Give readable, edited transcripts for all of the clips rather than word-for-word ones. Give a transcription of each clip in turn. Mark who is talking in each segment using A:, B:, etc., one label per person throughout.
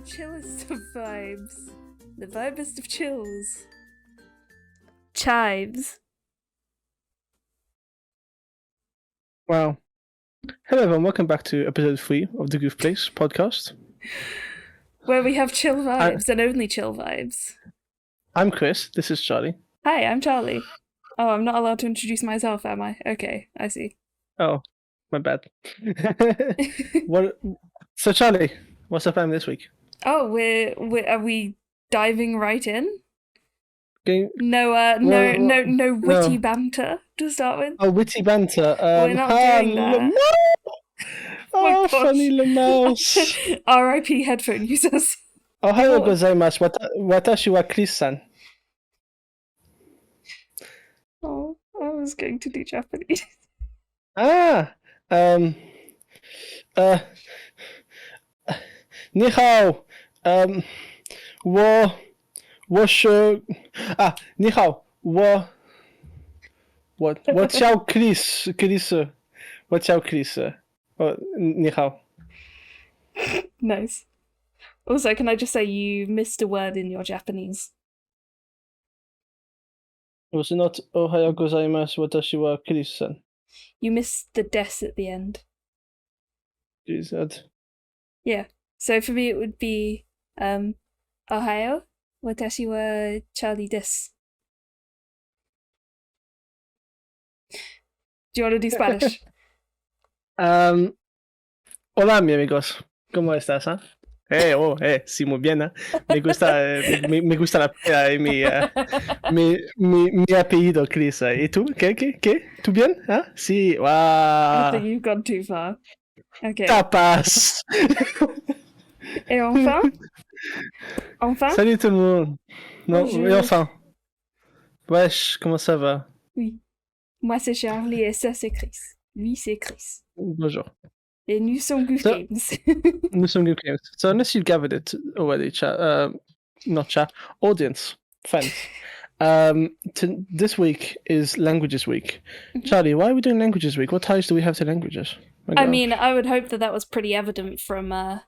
A: chillest of vibes. The vibest of chills. Chives.
B: Wow. Hello everyone, welcome back to episode 3 of the Goof Place podcast.
A: Where we have chill vibes and only chill vibes.
B: I'm Chris, this is Charlie.
A: Hi, I'm Charlie. Oh, I'm not allowed to introduce myself, am I? Okay, I see.
B: Oh, my bad. So Charlie, what's the plan this week?
A: Oh, are we diving right in?
B: Okay.
A: No witty banter to start with.
B: Oh, witty banter.
A: We're not doing that.
B: No! Oh,
A: gosh.
B: funny little mouse.
A: R.I.P. headphone users.
B: Ohayo gozaimasu. Watashi wa Chris-san.
A: Oh, I was going to do Japanese.
B: Ni hao. Ni hao. What's your Chris? What's your Chris? Oh, ni hao.
A: Nice. Also, can I just say you missed a word in your Japanese?
B: Was it not Ohayo gozaimasu watashi wa Chris-san?
A: You missed the des at the end.
B: Is that?
A: Yeah. So for me it would be Ohayo watashi wa Charlie desu. Do you want to do Spanish?
B: Hola, mi amigos. ¿Cómo estás? Sí, muy bien. Me gusta la peda y mi apellido, Chris. ¿Y tú? ¿Qué? ¿Tú bien? Sí, wow.
A: I think you've gone too far. Okay.
B: Tapas.
A: Et enfin?
B: Salut tout le monde. Non,
A: Bonjour.
B: et enfin. Wesh, comment ça va?
A: Oui. Moi c'est Charlie et ça c'est Chris. Lui c'est Chris.
B: Bonjour.
A: Et nous sommes Goof Games.
B: Nous sommes Goof Games. So unless you've gathered it already, audience, friends. This week is Languages Week.
A: Mm-hmm.
B: Charlie, why are we doing Languages Week? What ties do we have to languages?
A: I mean, I would hope that was pretty evident from us.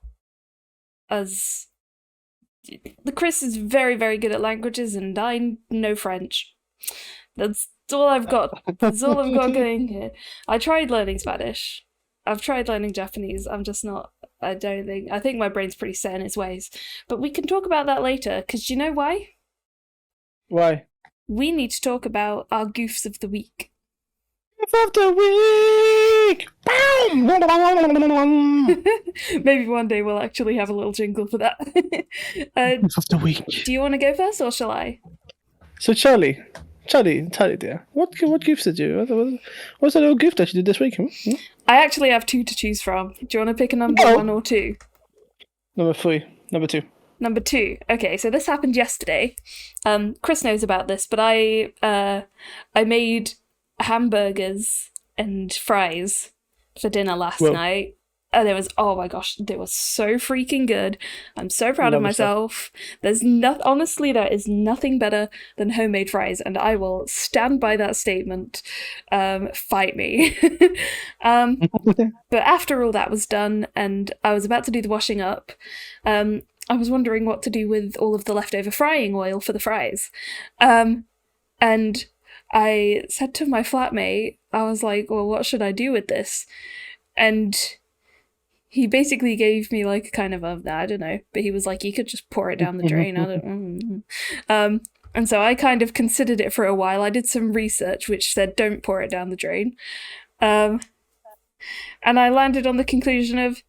A: The Chris is very, very good at languages, and I know French. That's all I've got. That's all I've got going here. I tried learning Spanish. I've tried learning Japanese. I'm just not. I think my brain's pretty set in its ways. But we can talk about that later, because you know why?
B: Why?
A: We need to talk about our goofs of the week.
B: Of the week!
A: Maybe one day we'll actually have a little jingle for that.
B: Of the week.
A: Do you want to go first, or shall I?
B: So Charlie dear, what gifts did you? What's that little gift that you did this week?
A: I actually have two to choose from. Do you want to pick a number 1 or 2?
B: Number 2.
A: Number 2. Okay, so this happened yesterday. Chris knows about this, but I made hamburgers and fries for dinner last night. And oh my gosh, they were so freaking good. I'm so proud of myself. Honestly, there is nothing better than homemade fries, and I will stand by that statement. Fight me. But after all that was done, and I was about to do the washing up, I was wondering what to do with all of the leftover frying oil for the fries. And I said to my flatmate, I was like, well, what should I do with this? And he basically gave me like kind of I don't know, but he was like, you could just pour it down the drain. And so I kind of considered it for a while. I did some research which said don't pour it down the drain. And I landed on the conclusion of,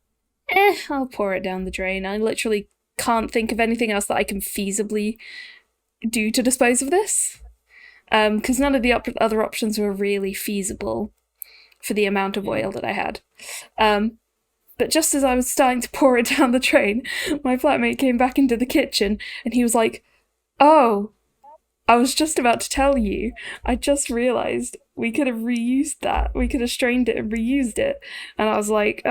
A: I'll pour it down the drain. I literally can't think of anything else that I can feasibly do to dispose of this. Because none of the other options were really feasible for the amount of oil that I had. But just as I was starting to pour it down the drain, my flatmate came back into the kitchen and he was like, oh, I was just about to tell you, I just realised we could have reused that. We could have strained it and reused it. And I was like,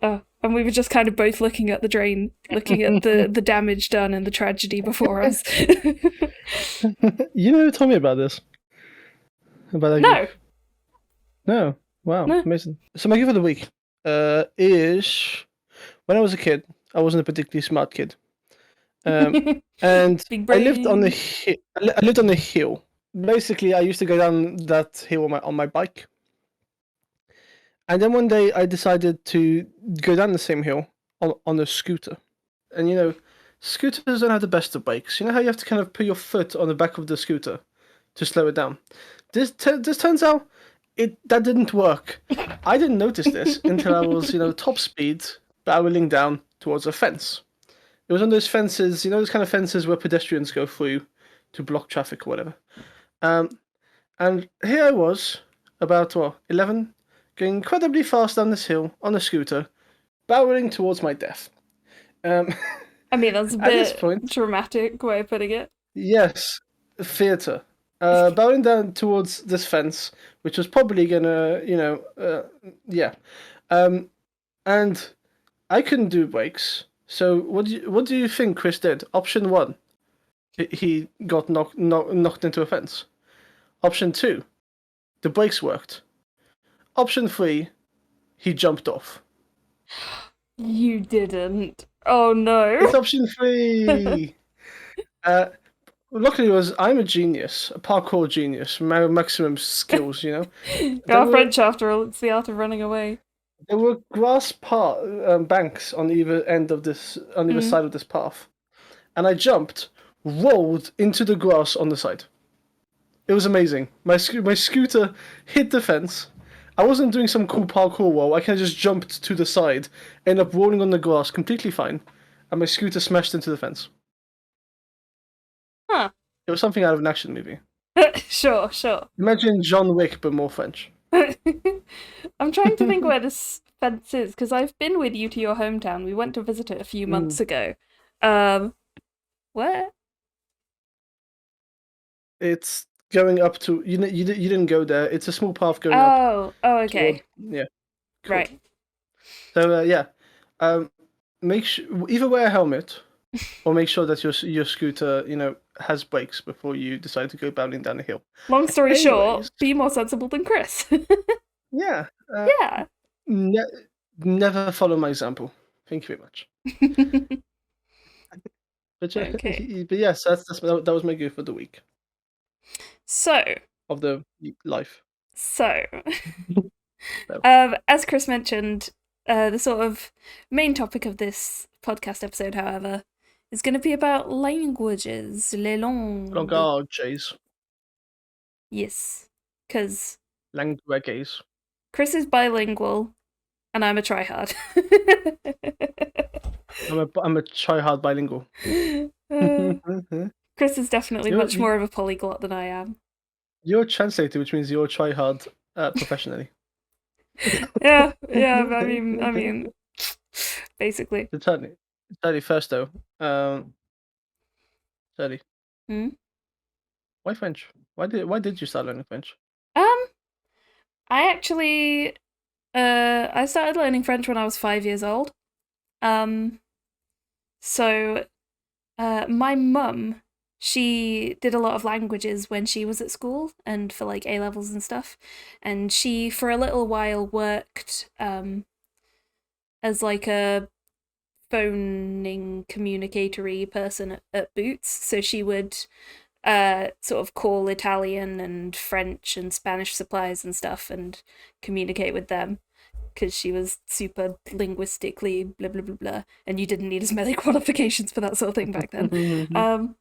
A: and we were just kind of both looking at the drain, looking at the damage done and the tragedy before us.
B: You never told me about this. About that
A: No.
B: gift. No. Wow,
A: No.
B: amazing. So my gift of the week is when I was a kid, I wasn't a particularly smart kid. And
A: Big
B: I lived on a
A: brain.
B: I lived on a hill. Basically, I used to go down that hill on my bike. And then one day I decided to go down the same hill on a scooter. And scooters don't have the best of bikes. You know how you have to kind of put your foot on the back of the scooter to slow it down. This turns out that didn't work. I didn't notice this until I was top speed barreling down towards a fence. It was on those fences, those kind of fences where pedestrians go through to block traffic or whatever. And here I was, about 11, going incredibly fast down this hill on a scooter, barreling towards my death.
A: I mean, that's a
B: At this
A: bit
B: point,
A: dramatic way of putting it.
B: yes, theatre. Bowing down towards this fence, which was probably gonna, yeah. And I couldn't do brakes. So what do you think Chris did? Option 1, he got knocked into a fence. Option 2, the brakes worked. Option 3, he jumped off.
A: You didn't. Oh no.
B: It's option 3. Luckily, I'm a genius, a parkour genius, maximum skills.
A: You're French after all. It's the art of running away.
B: There were grass banks on either end of on either side of this path, and I jumped, rolled into the grass on the side. It was amazing. My scooter hit the fence. I wasn't doing some cool parkour wall. I kind of just jumped to the side, ended up rolling on the grass, completely fine, and my scooter smashed into the fence.
A: Huh.
B: It was something out of an action movie.
A: Sure.
B: Imagine John Wick, but more French.
A: I'm trying to think where this fence is, because I've been with you to your hometown. We went to visit it a few months ago. Where?
B: It's going up to... You didn't go there. It's a small path going up.
A: Oh, okay.
B: Yeah.
A: Cool. Right.
B: So, yeah. Make sure... Either wear a helmet, or make sure that your scooter, has brakes before you decide to go bounding down a hill.
A: Long story short, be more sensible than Chris.
B: Yeah.
A: Yeah.
B: Never follow my example. Thank you very much.
A: Okay.
B: But yes, that was my goof for the week.
A: So.
B: Of the life.
A: So. As Chris mentioned, the sort of main topic of this podcast episode, however, is going to be about languages, les langues.
B: Langages.
A: Yes, because
B: languages.
A: Chris is bilingual, and I'm a tryhard.
B: I'm a tryhard bilingual.
A: Chris is definitely much more of a polyglot than I am.
B: You're a translator, which means you're a tryhard professionally.
A: Yeah. I mean, basically.
B: Totally. First though, Totally. Why French? Why did you start learning French?
A: I actually, I started learning French when I was 5 years old. So, my mum, she did a lot of languages when she was at school and for like A levels and stuff, and she for a little while worked as like a phoning communicatory person at Boots. So she would sort of call Italian and French and Spanish suppliers and stuff and communicate with them, because she was super linguistically blah blah blah blah, and you didn't need as many qualifications for that sort of thing back then.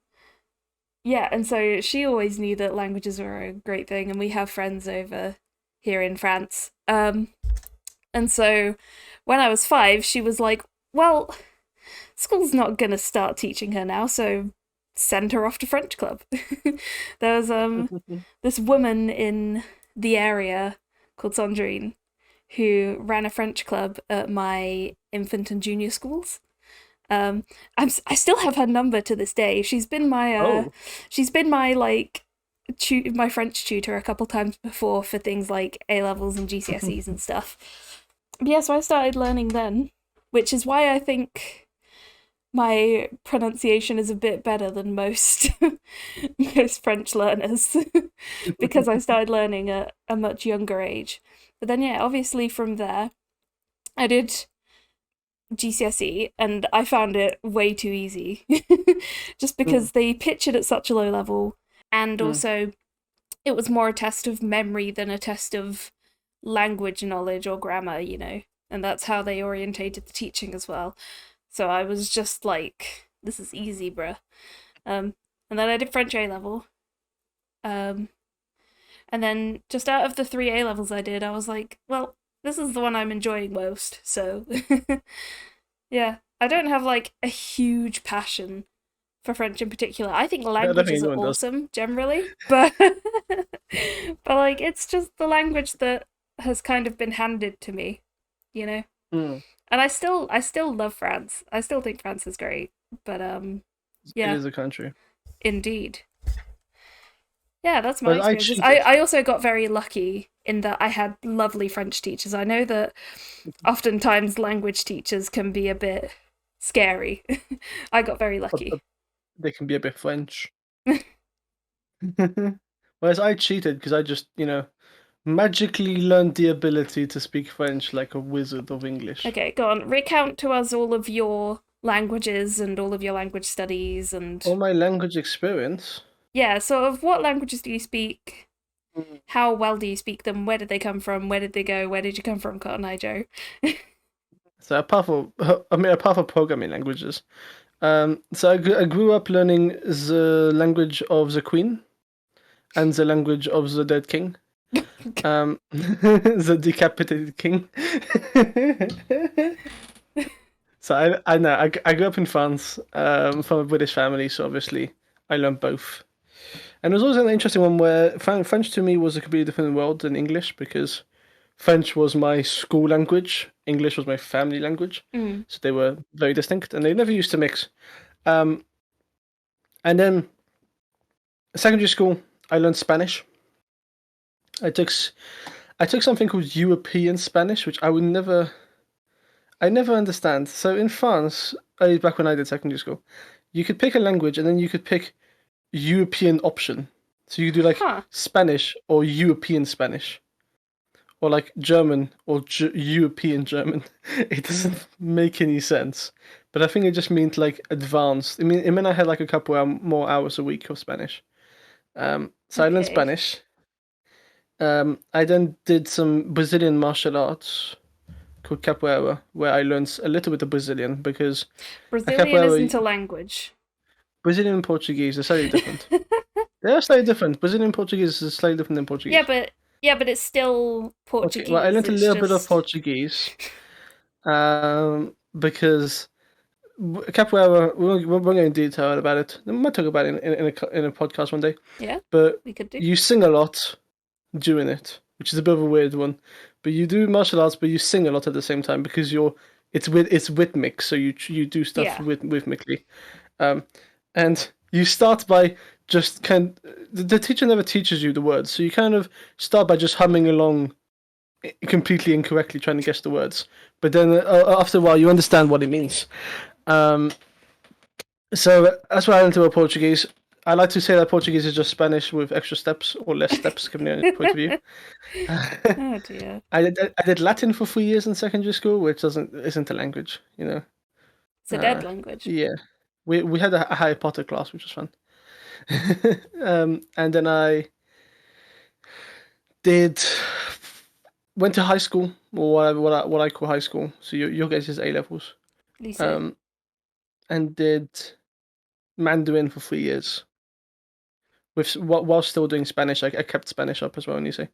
A: Yeah, and so she always knew that languages were a great thing, and we have friends over here in France. And so when I was 5, she was like, well, school's not gonna start teaching her now, so send her off to French club. There was this woman in the area called Sandrine who ran a French club at my infant and junior schools. I still have her number to this day. She's been my like my French tutor a couple times before for things like A levels and GCSEs and stuff. But yeah, so I started learning then, which is why I think my pronunciation is a bit better than most French learners, because I started learning at a much younger age. But then, yeah, obviously from there, I did GCSE, and I found it way too easy. Just
B: Mm,
A: because they pitch it at such a low level, and
B: mm.
A: also it was more a test of memory than a test of language knowledge or grammar, and that's how they orientated the teaching as well. So I was just like, this is easy, bruh. And then I did French A level. Um, and then just out of the three A levels I did, I was like, well, this is the one I'm enjoying most. So yeah, I don't have like a huge passion for French in particular. I think
B: I don't think
A: languages are
B: anyone does.
A: awesome generally, but but like it's just the language that has kind of been handed to me, you know.
B: Mm.
A: And I still love France. I still think France is great, but
B: It
A: yeah,
B: is a country.
A: indeed. Yeah, that's my
B: But I
A: experiences. I,
B: cheated.
A: I also got very lucky in that I had lovely French teachers. I know that oftentimes language teachers can be a bit scary. I got very
B: But
A: lucky.
B: they can be a bit French. Whereas I cheated because I just, magically learned the ability to speak French like a wizard of English.
A: Okay, go on. Recount to us all of your languages and all of your language studies
B: All
A: and
B: my language experience.
A: yeah, sort of what languages do you speak?
B: Mm.
A: How well do you speak them? Where did they come from? Where did they go? Where did you come from, Cotton Eye Joe?
B: So apart from programming languages, so I grew up learning the language of the Queen and the language of the dead king, the decapitated king. So I know I grew up in France, from a British family, so obviously I learned both. And it was always an interesting one where French to me was a completely different world than English because French was my school language, English was my family language,
A: Mm.
B: so they were very distinct and they never used to mix. Um, and then secondary school, I learned Spanish. I took I took something called European Spanish, which I never understand. So in France, back when I did secondary school, you could pick a language and then you could pick European option. So you could do like
A: Huh.
B: Spanish or European Spanish, or like German or European German. It doesn't make any sense. But I think it just means like advanced. It meant I had like a couple more hours a week of Spanish. So I learned
A: Okay.
B: Spanish. I then did some Brazilian martial arts called capoeira, where I learned a little bit of Brazilian because a
A: Brazilian
B: capoeira,
A: isn't a language.
B: Brazilian and Portuguese are slightly different. They are slightly different. Brazilian and Portuguese is slightly different than
A: yeah,
B: Portuguese.
A: but yeah, but it's still
B: Okay, well, I
A: Portuguese.
B: learned a
A: It's
B: little bit of
A: just
B: Portuguese, because capoeira. We won't go into detail about it. We might talk about it in a podcast one day.
A: yeah,
B: But
A: we could do.
B: you sing a lot doing it, which is a bit of a weird one. But you do martial arts, but you sing a lot at the same time because it's rhythmic, so you do stuff
A: Yeah.
B: rhythmically. And you start by just the teacher never teaches you the words, so you kind of start by just humming along completely incorrectly, trying to guess the words. But then after a while, you understand what it means. Um, so that's why I learned about Portuguese. I like to say that Portuguese is just Spanish with extra steps or less steps, depending on your point of view.
A: Oh dear.
B: I did Latin for 3 years in secondary school, which isn't a language, you know.
A: It's a dead language.
B: Yeah, we had a Harry Potter class, which was fun. And then I did went to high school, or what I call high school. So your guys is A levels.
A: Lisa.
B: Um, and did Mandarin for 3 years. While still doing Spanish, I kept Spanish up as well. And you say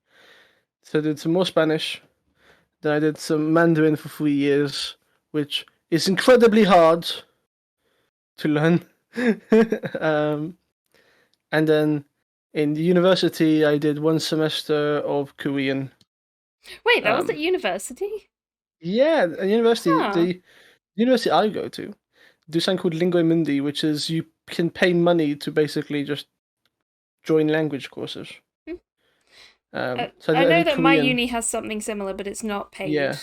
B: so. I did some more Spanish. Then I did some Mandarin for 3 years, which is incredibly hard to learn. um, and then in the university, I did 1 semester of Korean.
A: Wait, that was at
B: Um,
A: university?
B: yeah, at university,
A: Huh.
B: the university I go to, do something called Lingua Mundi, which is you can pay money to basically just join language courses.
A: Hmm.
B: So
A: I
B: I
A: know
B: did
A: that my
B: Korean.
A: uni has something similar, but it's not paid.
B: Yeah.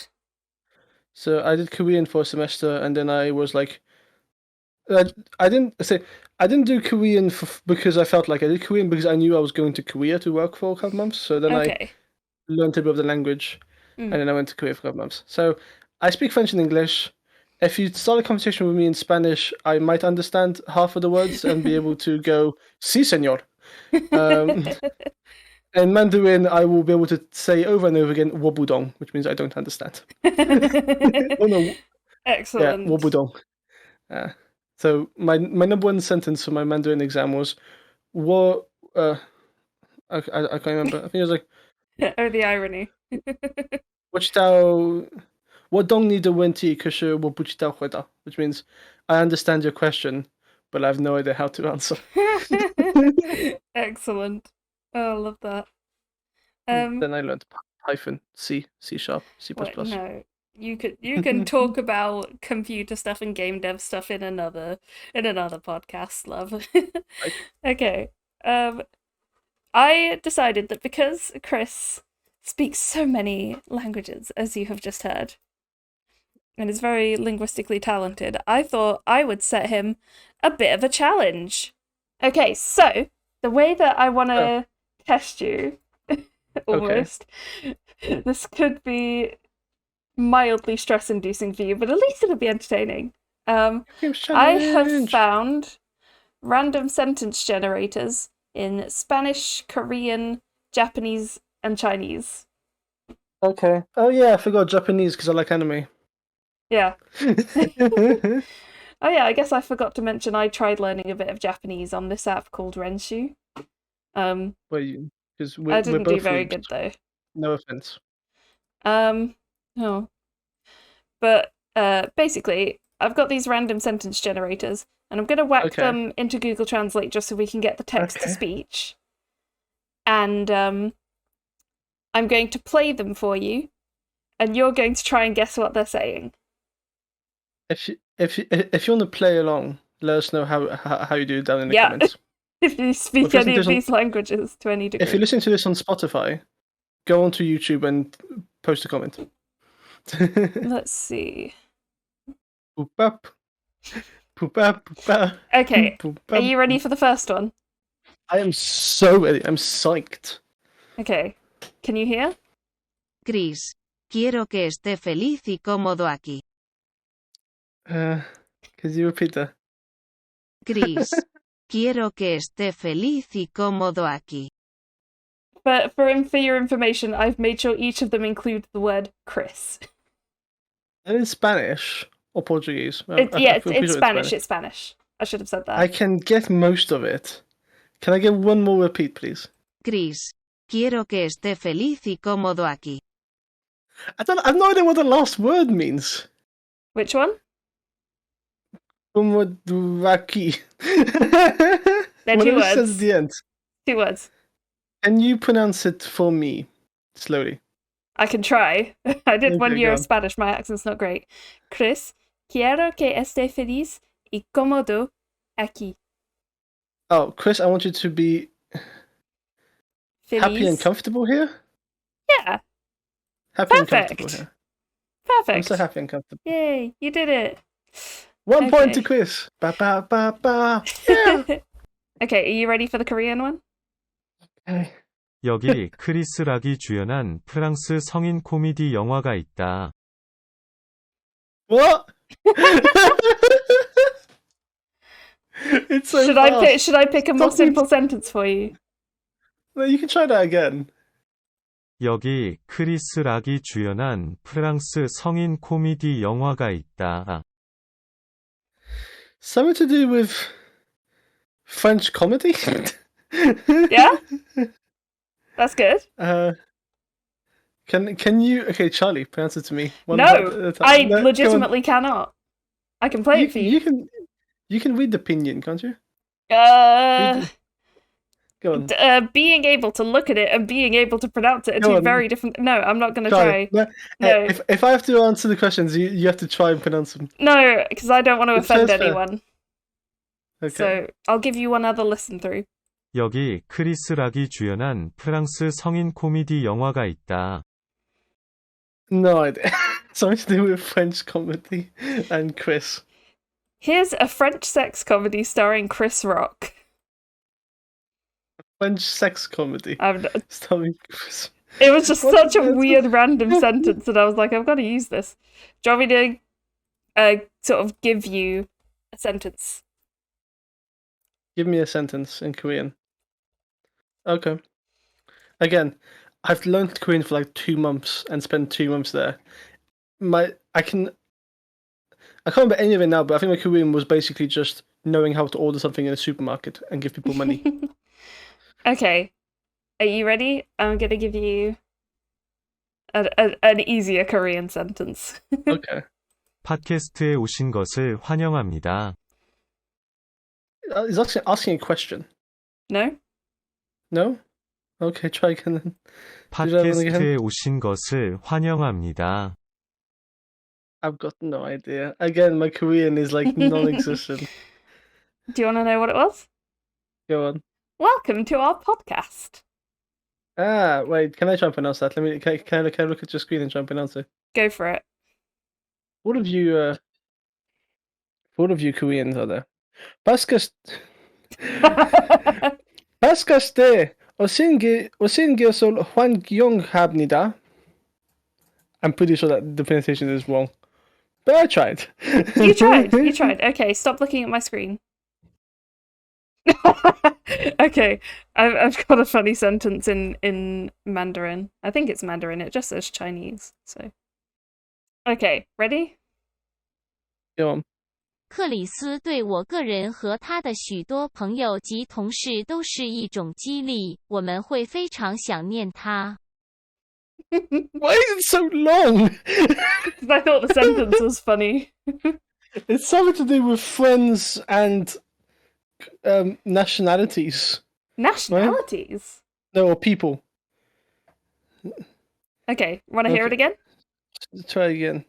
B: So I did Korean for a semester, and then I was like, I, I didn't say I didn't do Korean because I felt like I did Korean because I knew I was going to Korea to work for a couple months. So then I
A: Okay.
B: learned a bit of the language,
A: Mm.
B: and then I went to Korea for a couple months. So I speak French and English. if you start a conversation with me in Spanish, I might understand half of the words and be able to go, "Sí, señor." In Mandarin, I will be able to say over and over again, "wobudong," which means I don't understand. Oh no, yeah,
A: Excellent.
B: "wobudong." So my number one sentence for my Mandarin exam was, "What?" I can't remember. I think it was like,
A: Oh, the irony.
B: 我知道我懂你的问题，可是我不知道回答, which means I understand your question, but I have no idea how to answer.
A: Excellent. Oh, I love that.
B: Then I learned Python, C#, C++.
A: Wait, no. You can talk about computer stuff and game dev stuff in another podcast, love. Okay. I decided that because Chris speaks so many languages, as you have just heard, and is very linguistically talented, I thought I would set him a bit of a challenge. Okay, so the way that I want to test you, almost, this could be mildly stress-inducing for you, but at least it'll be entertaining. I have found random sentence generators in Spanish, Korean, Japanese, and Chinese.
B: Okay. Oh yeah, I forgot Japanese because I like anime.
A: Yeah. Oh yeah, I guess I forgot to mention I tried learning a bit of Japanese on this app called Renshu.
B: Because
A: I didn't
B: both
A: do very
B: weebs.
A: good though.
B: No offense.
A: Oh. But basically, I've got these random sentence generators, and I'm going to whack them into Google Translate just so we can get the text to speech. And I'm going to play them for you, and you're going to try and guess what they're saying.
B: If you want to play along, let us know how you do down in the comments.
A: If you speak any of these languages to any degree.
B: If you listen to this on Spotify, go onto YouTube and post a comment.
A: Let's see.
B: Poop up. Poop up. Poop up.
A: Okay. Poop up. Are you ready for the first one?
B: I am so ready. I'm psyched.
A: Okay. Can you hear?
C: Chris, quiero que esté feliz y cómodo aquí.
B: Could you repeat that?
C: Chris, quiero que esté feliz y cómodo aquí.
A: But for your information, I've made sure each of them include the word Chris.
B: And in Spanish or Portuguese?
A: It's Spanish. It's Spanish. I should have said that.
B: I can get most of it. Can I get one more repeat, please?
C: Chris, quiero que esté feliz y cómodo aquí.
B: I've no idea what the last word means.
A: Which one?
B: Cómodo aquí.
A: They're two words.
B: Says the end.
A: 2 words.
B: Can you pronounce it for me, slowly?
A: I can try. I did 1 year of Spanish. My accent's not great. Chris, quiero que esté feliz y cómodo aquí.
B: Oh, Chris, I want you to be happy and comfortable here?
A: Yeah.
B: Happy and comfortable here.
A: Perfect.
B: I'm so happy and comfortable.
A: Yay, you did it.
B: 1 point to Chris. Ba ba ba ba. Yeah.
A: Okay, are you ready for the Korean one?
B: Okay.
D: 여기 크리스 락이 주연한 프랑스 성인 코미디 영화가 있다.
B: What? It's so
A: should I pick a more simple sentence for you?
B: No, you can try that again.
D: 여기 크리스 락이 주연한 프랑스 성인 코미디 영화가 있다.
B: Something to do with French comedy?
A: Yeah? That's good.
B: Can you... Okay, Charlie, pronounce it to me.
A: No, I legitimately cannot. I can play it for you.
B: You can read the pinyin, can't you? Go
A: on. Being able to look at it and being able to pronounce it are two very different... No, I'm not going to try.
B: No. If I have to answer the questions, you have to try and pronounce them.
A: No, because I don't want to offend anyone.
B: Okay.
A: So, I'll give you one other listen through.
D: 여기 크리스 락이 주연한 프랑스 성인 코미디 영화가 있다.
B: No idea. Something to do with French comedy and Chris.
A: Here's a French sex comedy starring Chris Rock.
B: French sex comedy starring Chris.
A: It was just such a weird random sentence that I was like, I've got to use this. Do you want me to sort of give you a sentence.
B: Give me a sentence in Korean. Okay. Again, I've learned Korean for like 2 months and spent 2 months there. I can't remember any of it now, but I think my Korean was basically just knowing how to order something in a supermarket and give people money.
A: Okay. Are you ready? I'm gonna give you an easier Korean sentence.
B: Okay.
D: 팟캐스트에 오신 것을 환영합니다.
B: He's asking a question.
A: No?
B: No? Okay, try again then.
D: 팟캐스트에 오신 것을 환영합니다.
B: I've got no idea. Again, my Korean is like non-existent.
A: Do you want to know what it was?
B: Go on.
A: Welcome to our podcast.
B: Ah, wait, can I try and pronounce that? Can I look at your screen and try and pronounce it?
A: Go for it.
B: What of you Koreans are there? Podcast 오신것을 환영합니다. I'm pretty sure that the pronunciation is wrong. But I tried.
A: You tried. You tried. Okay, stop looking at my screen. Okay, I've got a funny sentence in Mandarin. I think it's Mandarin. It just says Chinese. So, okay, ready?
B: Go on.
E: 克里斯对我个人和他的许多朋友及同事都是一种激励，我们会非常想念他。
B: Why is it so long?
A: Because I thought the sentence was funny.
B: It's something to do with friends and nationalities.
A: Nationalities?
B: No, or people.
A: Okay, want to hear it again?
B: Try again.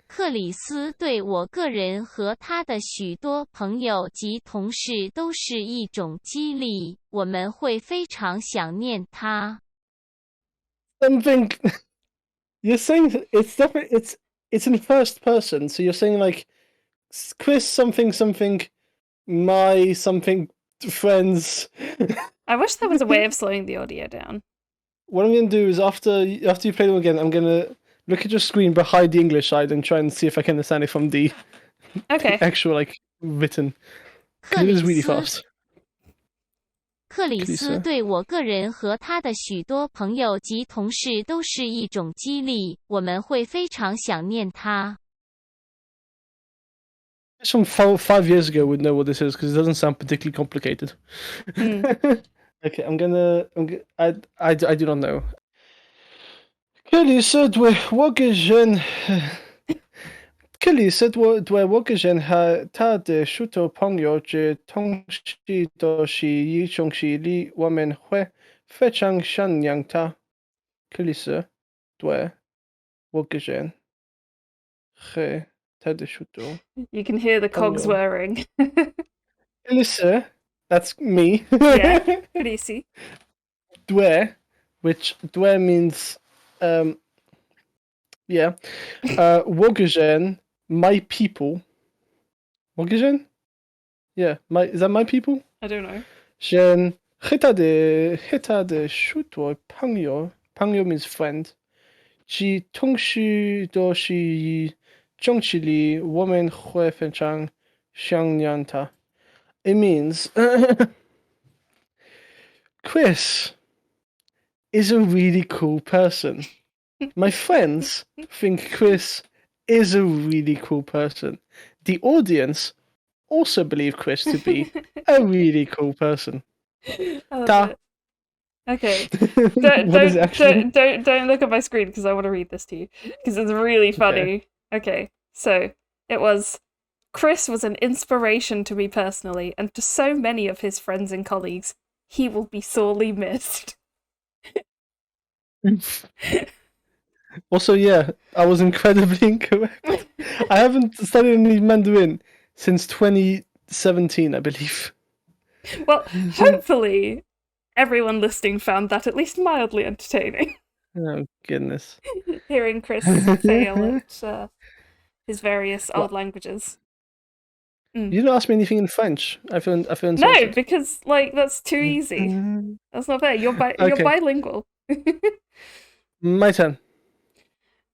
E: 克里斯对我个人和他的许多朋友及同事都是一种激励，我们会非常想念他。
B: Something. You're saying it's definitely it's in first person, so you're saying like Chris something my something friends.
A: I wish there was a way of slowing the audio down.
B: What I'm gonna do is after you play them again, I'm gonna look at your screen behind the English side and try and see if I can understand it from the
A: Okay.
B: actual like written.
E: 克
B: It
E: 里
B: is really
E: 斯
B: fast.
E: 克里
B: 克里斯
E: 斯对我个人和他的许多朋友及同事都是一种激励，我们会非常想念他。
B: Some 5 years ago would know what this is because it doesn't sound particularly complicated. Okay, I do not know. 克里斯对我个人和他的许多朋友及同事都是一种激励，我们会非常想念他。克里斯对我个人和他的许多
A: You can hear the cogs
B: no.
A: whirring.
B: 克里斯 that's me.
A: Yeah, pretty easy.
B: Dwe, which Dwe means yeah. Wogajen, my people. Wogajen? Yeah, is that my people?
A: I don't know.
B: Jen hita de shuto pangyo. Pangyo means friend. Ji tongshu doshi zhongqili woman hui fenchang xiangyanta. It means Chris is a really cool person. My friends think Chris is a really cool person. The audience also believe Chris to be a really cool person.
A: I love
B: Da.
A: it. Okay.
B: What is it actually?
A: Don't look at my screen because I want to read this to you because it's really funny. Okay, so it was Chris was an inspiration to me personally and to so many of his friends and colleagues. He will be sorely missed.
B: Also, yeah, I was incredibly incorrect. I haven't studied any Mandarin since 2017, I believe.
A: Well, hopefully everyone listening found that at least mildly entertaining.
B: Oh, goodness.
A: Hearing Chris fail at his various old languages.
B: You didn't ask me anything in French. I feel
A: No,
B: insulted.
A: because like that's too easy. That's not fair. You're
B: Okay.
A: bilingual.
B: My turn.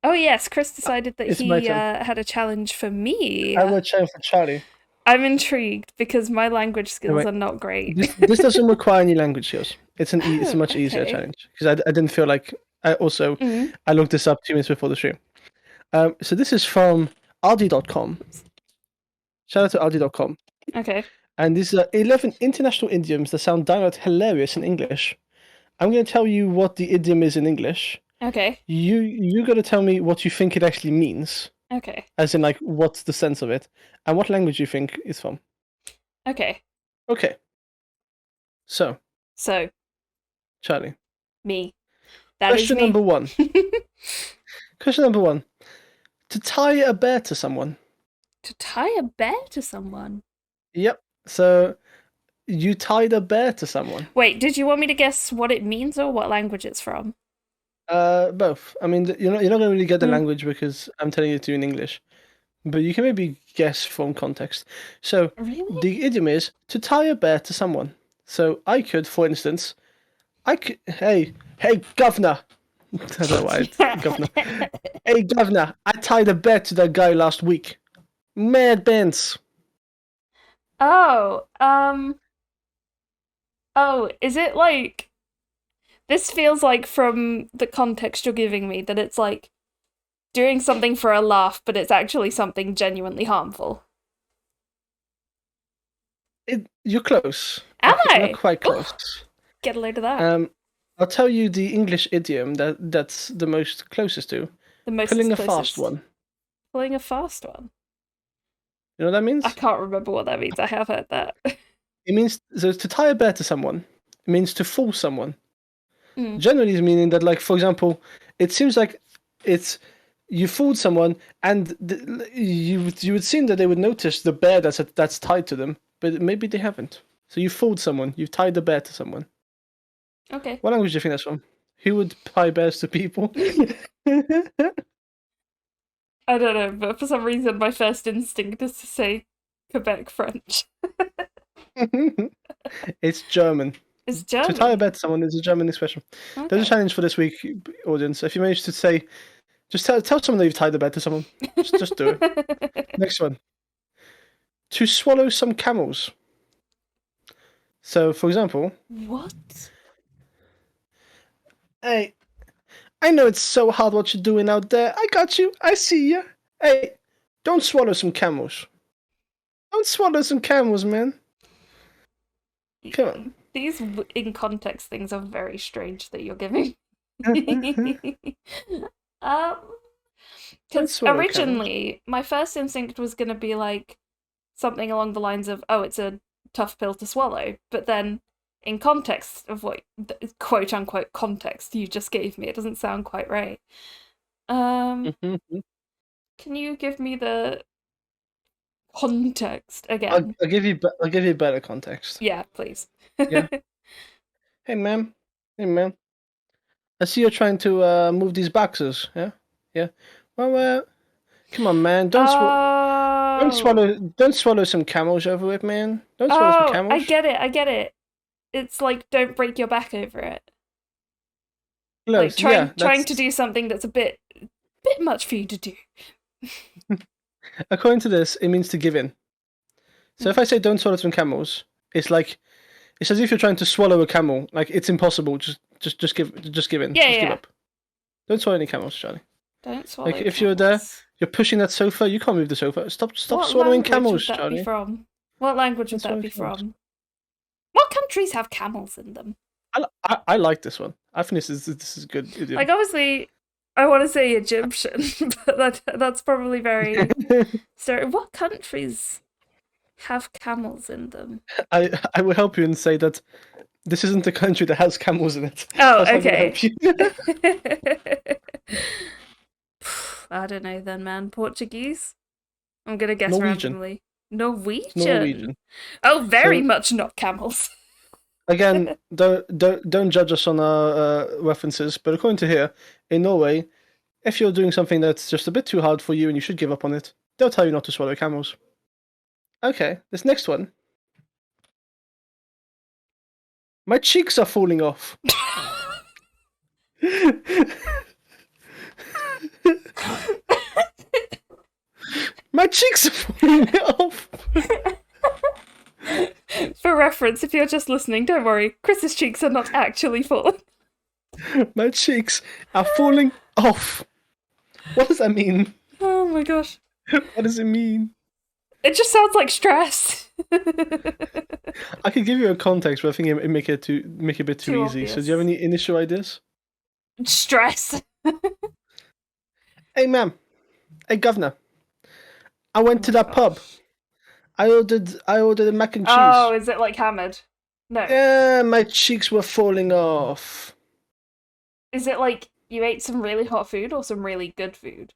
A: Oh yes, Chris decided that
B: It's
A: he
B: my turn.
A: had a challenge for me.
B: I will challenge for Charlie.
A: I'm intrigued because my language skills
B: Wait.
A: are not great.
B: This doesn't require any language skills. It's it's a
A: Oh,
B: much easier
A: okay.
B: challenge because I didn't feel like I looked this up 2 minutes before the stream. So this is from Aldi.com. Shout out to Aldi.com.
A: Okay.
B: And these are 11 international idioms that sound downright hilarious in English. I'm going to tell you what the idiom is in English.
A: Okay.
B: You got to tell me what you think it actually means,
A: Okay.
B: as in like what's the sense of it, and what language you think it's from.
A: Okay.
B: Okay. So,
A: So,
B: Charlie.
A: me. That
B: Question
A: is me.
B: number 1. Question number 1. To tie a bear to someone.
A: To tie a bear to someone.
B: Yep. So you tied a bear to someone.
A: Wait, did you want me to guess what it means or what language it's from?
B: Both. I mean, you're not going to really get the language because I'm telling you to in English, but you can maybe guess from context. So
A: Really?
B: the idiom is to tie a bear to someone. So I could, for instance, hey, governor. I don't know why it's governor. Hey, governor, I tied a bear to that guy last week. Mad Benz.
A: Oh, is it like... This feels like from the context you're giving me that it's like doing something for a laugh, but it's actually something genuinely harmful.
B: You're close.
A: Am I?
B: Not quite close.
A: Get a load of that.
B: I'll tell you the English idiom that's the most closest to.
A: The most
B: Pulling a
A: closest.
B: fast one.
A: Pulling a fast one.
B: You know what that means?
A: I can't remember what that means. I have heard that.
B: It means so to tie a bear to someone. It means to fool someone.
A: Mm.
B: Generally, it's meaning that, like, for example, it seems like it's you fooled someone, and you would seem that they would notice the bear that's tied to them, but maybe they haven't. So you fooled someone. You've tied the bear to someone.
A: Okay.
B: What language do you think that's from? Who would tie bears to people?
A: I don't know, but for some reason my first instinct is to say Quebec French.
B: It's German.
A: It's German.
B: To tie a bear to someone is a German expression.
A: Okay.
B: There's a challenge for this week, audience. If you manage to say, just tell someone that you've tied a bear to someone. Just do it. Next one. To swallow some camels. So, for example,
A: What?
B: hey, I know it's so hard what you're doing out there. I got you. I see you. Hey, don't swallow some camels. Don't swallow some camels, man. Come on.
A: These in context things are very strange that you're giving. Because
B: swallow
A: originally my first instinct was going to be like something along the lines of, oh, it's a tough pill to swallow. But then in context of what quote unquote context you just gave me, it doesn't sound quite right. Can you give me the context again?
B: I'll give you better context.
A: Yeah, please.
B: Yeah. Hey, man. I see you're trying to move these boxes. Yeah. Well, come on, man. Don't swallow some camels over it, man. Don't swallow some camels.
A: I get it. It's like don't break your back over it.
B: Close.
A: Like trying to do something that's a bit much for you to do.
B: According to this, it means to give in. So if I say don't swallow some camels, it's as if you're trying to swallow a camel. Like it's impossible. Just give in. Give up. Don't swallow any camels, Charlie.
A: Don't swallow.
B: Like if you're there, you're pushing that sofa. You can't move the sofa. Stop swallowing camels, Charlie.
A: What language would that be from? What countries have camels in them?
B: I like this one. I think this is good. Idiom.
A: Like obviously, I want to say Egyptian, but that's probably very. What countries have camels in them?
B: I will help you and say that this isn't a country that has camels in it.
A: Oh,
B: That's
A: okay.
B: Help you.
A: I don't know then, man. Portuguese? I'm gonna guess
B: Norwegian.
A: randomly. Norwegian.
B: Norwegian.
A: Oh, very much not camels.
B: Again, don't judge us on our references, but according to here, in Norway, if you're doing something that's just a bit too hard for you and you should give up on it, they'll tell you not to swallow camels. Okay, this next one. My cheeks are falling off. cheeks are falling off.
A: For reference, if you're just listening, don't worry. Chris's cheeks are not actually falling.
B: My cheeks are falling off. What does that mean?
A: Oh my gosh.
B: What does it mean?
A: It just sounds like stress.
B: I could give you a context, but I think it make it a bit too
A: Too
B: easy. So, do
A: obvious.
B: you have any initial ideas?
A: Stress.
B: Hey, ma'am. Hey, governor. I went to that pub. I ordered a mac and cheese.
A: Oh, is it like hammered? No.
B: Yeah, my cheeks were falling off.
A: Is it like you ate some really hot food or some really good food?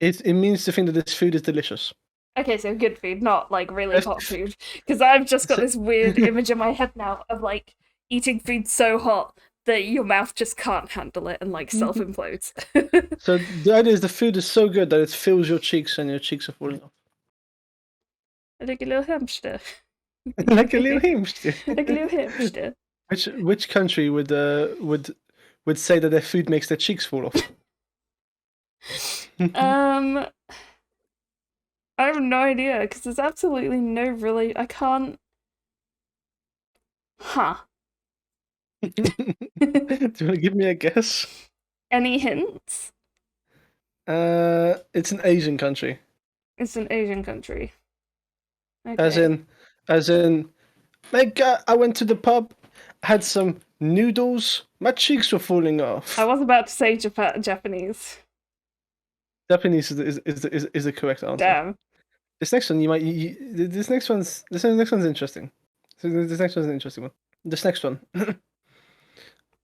B: It means to think that this food is delicious.
A: Okay, so good food, not like really
B: Yes.
A: hot food. Because I've just got this weird image in my head now of like eating food so hot that your mouth just can't handle it and like self implodes.
B: So the idea is the food is so good that it fills your cheeks and your cheeks are falling off.
A: Like a little hamster.
B: Like a little hamster.
A: Like a little hamster.
B: Which country would say that their food makes their cheeks fall off?
A: I have no idea because there's absolutely no really. I can't. Huh.
B: Do you want to give me a guess?
A: Any hints?
B: It's an Asian country.
A: It's an Asian country. Okay.
B: As in, like I went to the pub, had some noodles, my cheeks were falling off.
A: I was about to say Japanese.
B: Japanese is the correct answer.
A: Damn.
B: This next one this next one's interesting. This next one's an interesting one. This next one.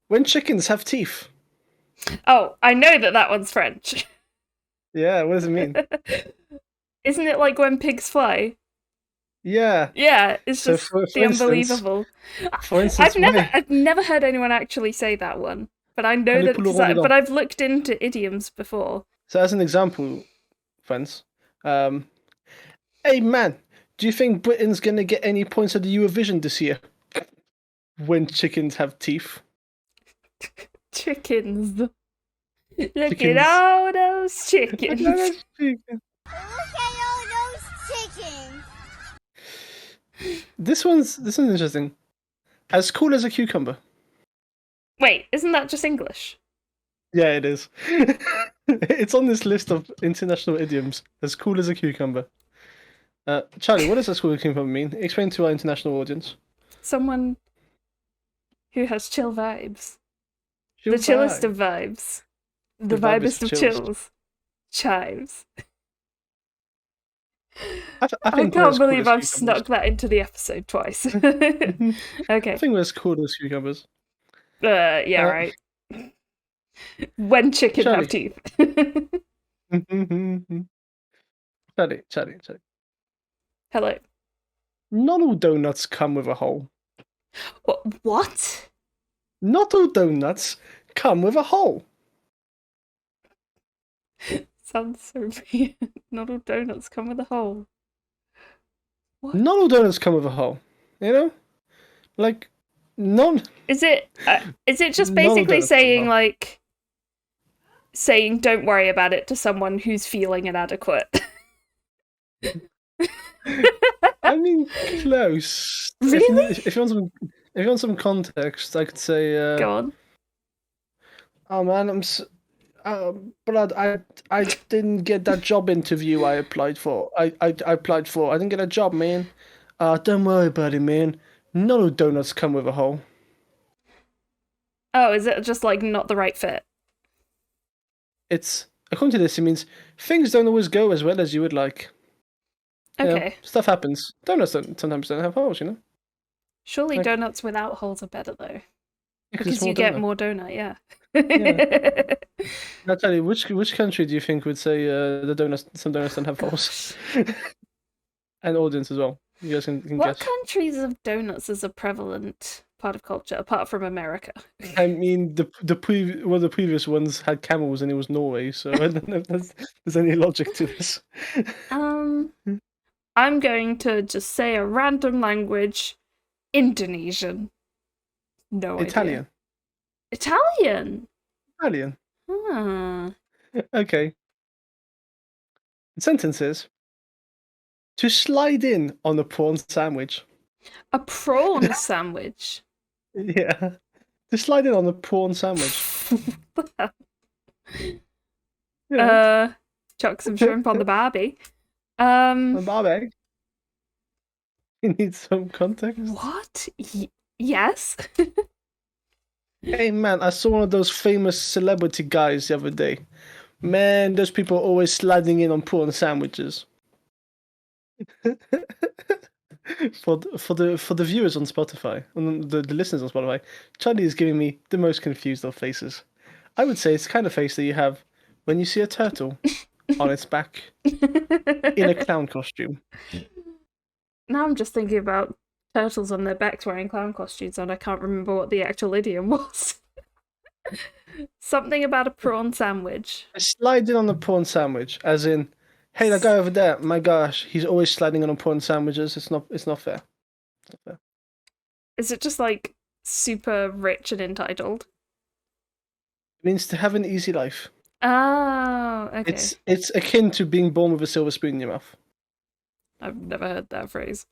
B: When chickens have teeth.
A: Oh, I know that one's French.
B: Yeah, what does it mean?
A: Isn't it like when pigs fly?
B: Yeah.
A: Yeah, it's
B: So
A: just
B: for
A: the
B: instance-
A: unbelievable.
B: For instance,
A: I've never heard anyone actually say that one, but I know that but I've looked into idioms before.
B: So as an example, friends, hey man, do you think Britain's gonna get any points at the Eurovision this year? When chickens have teeth.
A: Chickens. Look
B: Chickens.
A: at all those chickens.
B: This one's interesting. As cool as a cucumber.
A: Wait, isn't that just English?
B: Yeah, it is. It's on this list of international idioms. As cool as a cucumber. Charlie, what does as cool as a cucumber mean? Explain to our international audience.
A: Someone who has chill vibes.
B: Chill
A: The chillest
B: vibe.
A: of vibes. The
B: The vibest
A: vibest of
B: chills.
A: chills. Chives.
B: I
A: I
B: think we're
A: can't
B: as cool
A: believe
B: as
A: I've
B: cucumbers.
A: snuck that into the episode twice.
B: I
A: Okay.
B: think we're as cool as cucumbers.
A: Yeah,
B: Uh,
A: right. When chickens
B: Charlie.
A: have teeth.
B: Charlie.
A: Hello.
B: Not all donuts come with a hole.
A: What?
B: Not all donuts come with a hole.
A: Sounds so weird. Not all donuts come with a hole.
B: Not all donuts come with a hole. You know? Like, none.
A: Is it just
B: None of
A: basically
B: donuts
A: saying
B: somehow.
A: like saying don't worry about it to someone who's feeling inadequate?
B: I mean, close.
A: Really?
B: If you want some context, I could say,
A: Go on.
B: oh man, but I didn't get that job interview I applied for. I applied for. I didn't get a job, man. Don't worry about it, man. None of donuts come with a hole.
A: Oh, is it just like not the right fit?
B: It's according to this, it means things don't always go as well as you would like. You know,
A: Okay.
B: stuff happens. Donuts sometimes don't have holes, you know.
A: Surely
B: Like-
A: donuts without holes are better though.
B: It's
A: Because
B: more
A: you get
B: donut.
A: more donut, yeah.
B: Now, tell you, which country do you think would say some donuts don't have holes? And audience as well. You guys can
A: What
B: guess.
A: countries of donuts is a prevalent part of culture apart from America?
B: I mean, one of the previous ones had camels, and it was Norway. So I don't know if there's any logic to this.
A: I'm going to just say a random language. Indonesian. No idea.
B: Italian.
A: Italian.
B: Italian.
A: Ah.
B: Okay. The sentence is to slide in on a prawn sandwich.
A: A prawn sandwich.
B: Yeah. To slide in on a prawn sandwich. Yeah.
A: Chuck some shrimp on the barbie.
B: A barbie. You need some context.
A: What? Yes.
B: Hey man, I saw one of those famous celebrity guys the other day. Man, those people are always sliding in on prawn sandwiches. For the viewers on Spotify, the listeners on Spotify, Charlie is giving me the most confused of faces. I would say it's the kind of face that you have when you see a turtle on its back in a clown costume.
A: Now I'm just thinking about turtles on their backs wearing clown costumes, and I can't remember what the actual idiom was. Something about a prawn sandwich.
B: Slide in on a prawn sandwich, as in, hey, that guy over there, my gosh, he's always sliding in on prawn sandwiches. It's not fair. It's not fair.
A: Is it just like super rich and entitled?
B: It means to have an easy life.
A: Oh, okay.
B: It's akin to being born with a silver spoon in your mouth.
A: I've never heard that phrase.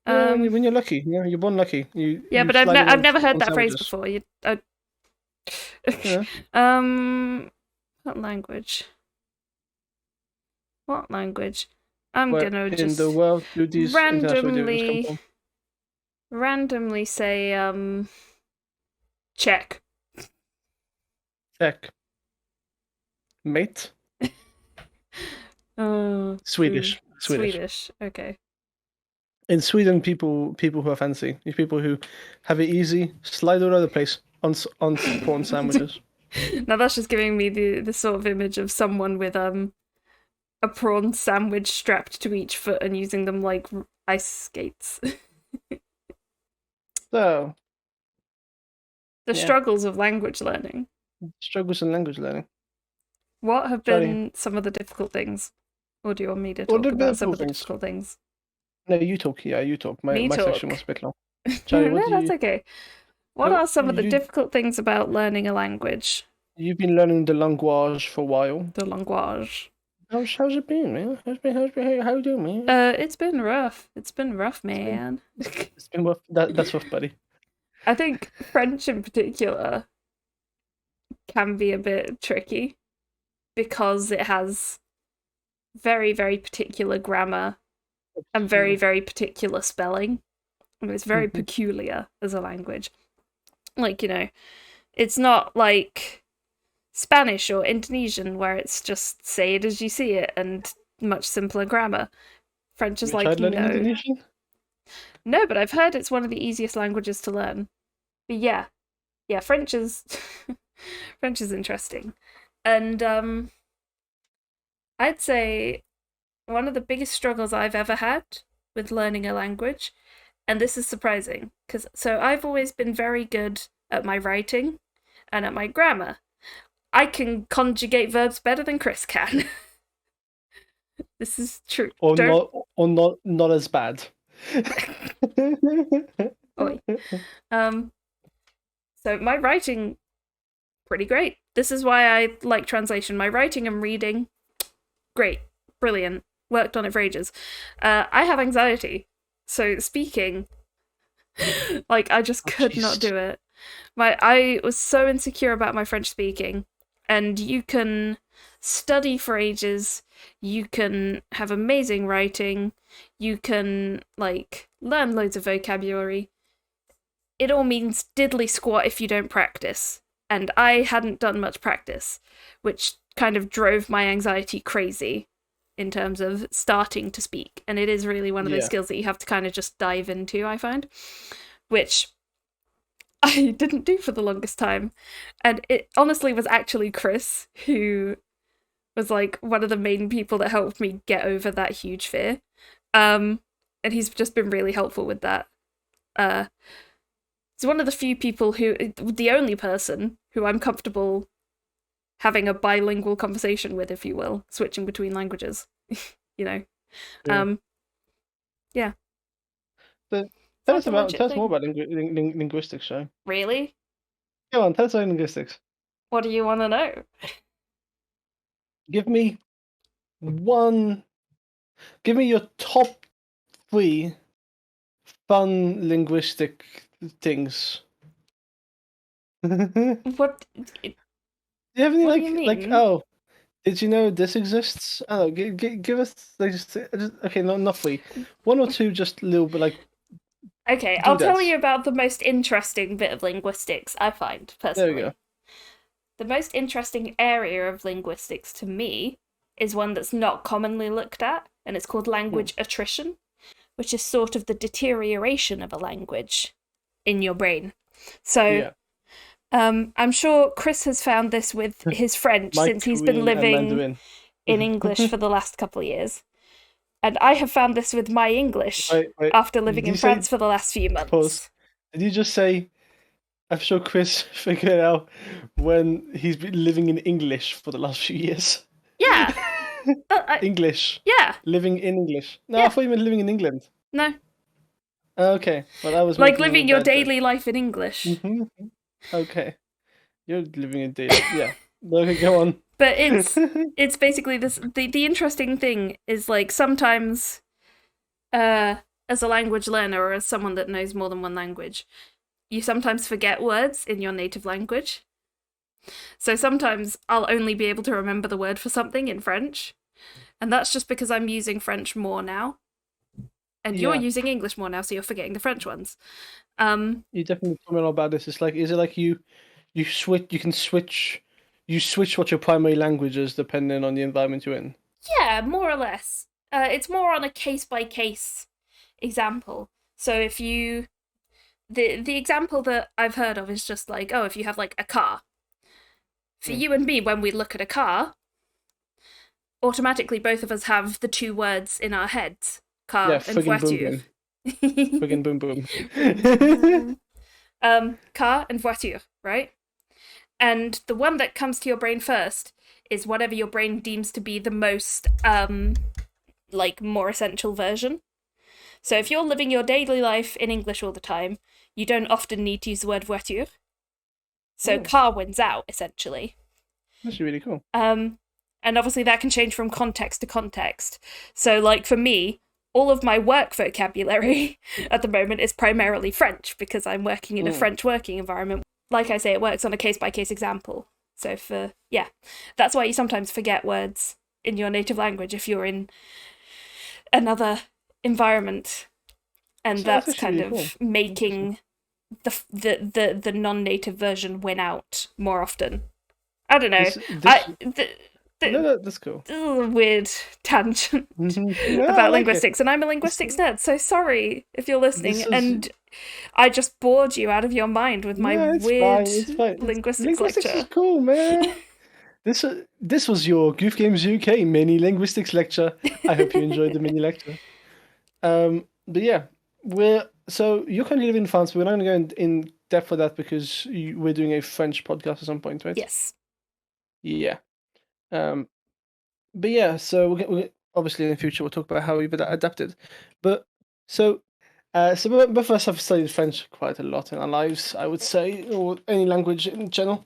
B: Yeah, when you're lucky, you're born lucky.
A: Yeah, but I've never heard that phrase before.
B: Yeah.
A: What language? What language? I'm
B: Where
A: gonna
B: in
A: just
B: the world do these international idioms come from?
A: randomly say Czech.
B: Czech. Mate. Swedish.
A: Swedish. Okay.
B: In Sweden, people who are fancy, these people who have it easy, slide all over the place on prawn sandwiches.
A: Now that's just giving me the sort of image of someone with a prawn sandwich strapped to each foot and using them like ice skates.
B: So,
A: The struggles of language learning.
B: struggles in language learning.
A: What have
B: Sorry.
A: been some of the difficult things? Or do you want me to
B: What
A: talk
B: are the
A: about some of the
B: difficult
A: difficult
B: things?
A: things?
B: No, you talk. Yeah, you talk. My
A: Me
B: section
A: talk.
B: was a bit long. Charlie,
A: No,
B: what do
A: that's
B: you?
A: okay. What
B: Oh,
A: are some of the
B: you-
A: difficult things about learning a language?
B: You've been learning the language for a while.
A: The language.
B: How's it been, man? How you doing, man?
A: It's been rough. It's been rough, man.
B: It's been rough. That's rough, buddy.
A: I think French in particular can be a bit tricky because it has very, very particular grammar and very, very particular spelling. And it's very peculiar as a language. Like, it's not like Spanish or Indonesian where it's just say it as you see it and much simpler grammar. French is
B: Have you
A: like,
B: tried learning
A: no.
B: Indonesian?
A: No, but I've heard it's one of the easiest languages to learn. But yeah, French is French is interesting. And I'd say one of the biggest struggles I've ever had with learning a language, and this is surprising, because I've always been very good at my writing and at my grammar. I can conjugate verbs better than Chris can. This is true.
B: Or not as bad.
A: Oi. So my writing, pretty great. This is why I like translation. My writing and reading, great, brilliant. Worked on it for ages. I have anxiety, so speaking, like I just could not do it. I was so insecure about my French speaking, and you can study for ages, you can have amazing writing, you can like learn loads of vocabulary. It all means diddly squat if you don't practice. And I hadn't done much practice, which kind of drove my anxiety crazy in terms of starting to speak. And it is really one of those skills that you have to kind of just dive into, I find, which I didn't do for the longest time. And it honestly was actually Chris who was like one of the main people that helped me get over that huge fear. And he's just been really helpful with that. He's one of the few people the only person who I'm comfortable having a bilingual conversation with, if you will, switching between languages, Yeah.
B: Tell us more about linguistics, Shay.
A: Really?
B: Go on, tell us about linguistics.
A: What do you want to know?
B: Give me Give me your top 3 fun linguistic things. Do
A: What?
B: you have any
A: What do you mean?
B: oh, did you know this exists? Oh, give us just okay, not 3, 1 or 2, just a little bit like.
A: Okay, I'll tell you about the most interesting bit of linguistics I find, personally.
B: There we go.
A: The most interesting area of linguistics to me is one that's not commonly looked at, and it's called language attrition, which is sort of the deterioration of a language in your brain. So,
B: Yeah.
A: I'm sure Chris has found this with his French
B: My
A: since he's been
B: Korean and
A: living
B: Mandarin.
A: in English for the last couple of years. And I have found this with my English
B: Wait,
A: after living
B: did
A: in
B: you say-
A: France for the last few months.
B: Pause. Did you just say? I'm sure Chris figured it out when he's been living in English for the last few years.
A: Yeah.
B: English.
A: Yeah.
B: Living in English. No,
A: Yeah.
B: I thought you meant living in England.
A: No.
B: Okay, well, I was
A: Like
B: making
A: living
B: a
A: your
B: bad joke.
A: daily life in English.
B: Mhm. Okay, you're living a daily. Yeah. Okay, go on.
A: But it's basically this. The interesting thing is like sometimes, as a language learner or as someone that knows more than one language, you sometimes forget words in your native language. So sometimes I'll only be able to remember the word for something in French, and that's just because I'm using French more now, and you're
B: Yeah.
A: using English more now, so you're forgetting the French ones.
B: You definitely told me all about this. It's like, is it like you switch? You can switch. You switch what your primary language is depending on the environment you're in.
A: Yeah, more or less. It's more on a case-by-case example. So if you... The example that I've heard of is just like, oh, if you have like a car. For you and me, when we look at a car, automatically both of us have the 2 words in our heads. Car
B: Yeah,
A: and
B: friggin' boom
A: voiture.
B: boom. Friggin' boom boom.
A: Car and voiture, right? And the one that comes to your brain first is whatever your brain deems to be the most, more essential version. So if you're living your daily life in English all the time, you don't often need to use the word voiture. So car wins out, essentially.
B: That's really cool.
A: And obviously that can change from context to context. So, like, for me, all of my work vocabulary at the moment is primarily French because I'm working in a French working environment. Like I say, it works on a case-by-case example. So that's why you sometimes forget words in your native language if you're in another environment. And
B: So
A: that's
B: that's
A: kind
B: actually
A: of
B: really
A: making the non-native version win out more often. I don't know.
B: No, that's cool.
A: This is a weird tangent
B: No, I
A: about
B: like
A: linguistics, and I'm a linguistics nerd, so sorry if you're listening,
B: This is-
A: and I just bored you out of your mind with my
B: No, it's
A: weird
B: fine, it's fine.
A: linguistics
B: Linguistics
A: lecture.
B: is cool, man. This was your Goof Games UK mini linguistics lecture. I hope you enjoyed the mini lecture. But yeah, so you're currently living in France, but we're not going to go in depth for that because we're doing a French podcast at some point, right?
A: Yes.
B: Yeah. But yeah, so we're obviously in the future we'll talk about how we've adapted. But so both of us have studied French quite a lot in our lives, I would say, or any language in general.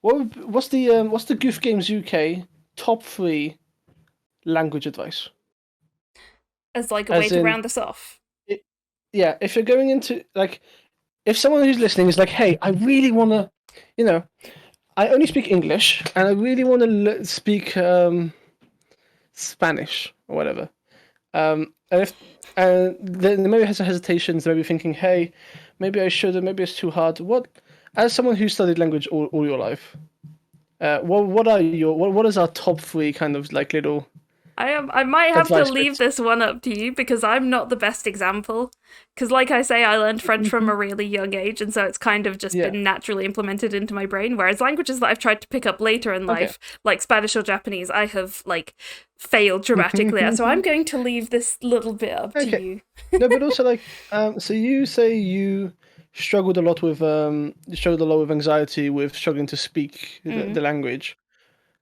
B: What's the Goof Games UK top 3 language advice?
A: As like a way
B: As
A: to
B: in-
A: round this off.
B: Yeah, if you're going into if someone who's listening is like, hey, I really want to, I only speak English and I really want to speak Spanish or whatever. And they maybe has hesitations, maybe thinking, hey, maybe I should, maybe it's too hard. As someone who studied language all your life, what is our top 3 kind of like little?
A: I might have to
B: Advice
A: leave
B: bits.
A: this one up to you because I'm not the best example. Because, like I say, I learned French from a really young age, and so it's kind of just
B: Yeah.
A: been naturally implemented into my brain. Whereas languages that I've tried to pick up later in life, like Spanish or Japanese, I have failed dramatically at. So I'm going to leave this little bit up to
B: Okay.
A: you.
B: No, but also so you say you struggled a lot with anxiety with struggling to speak the language.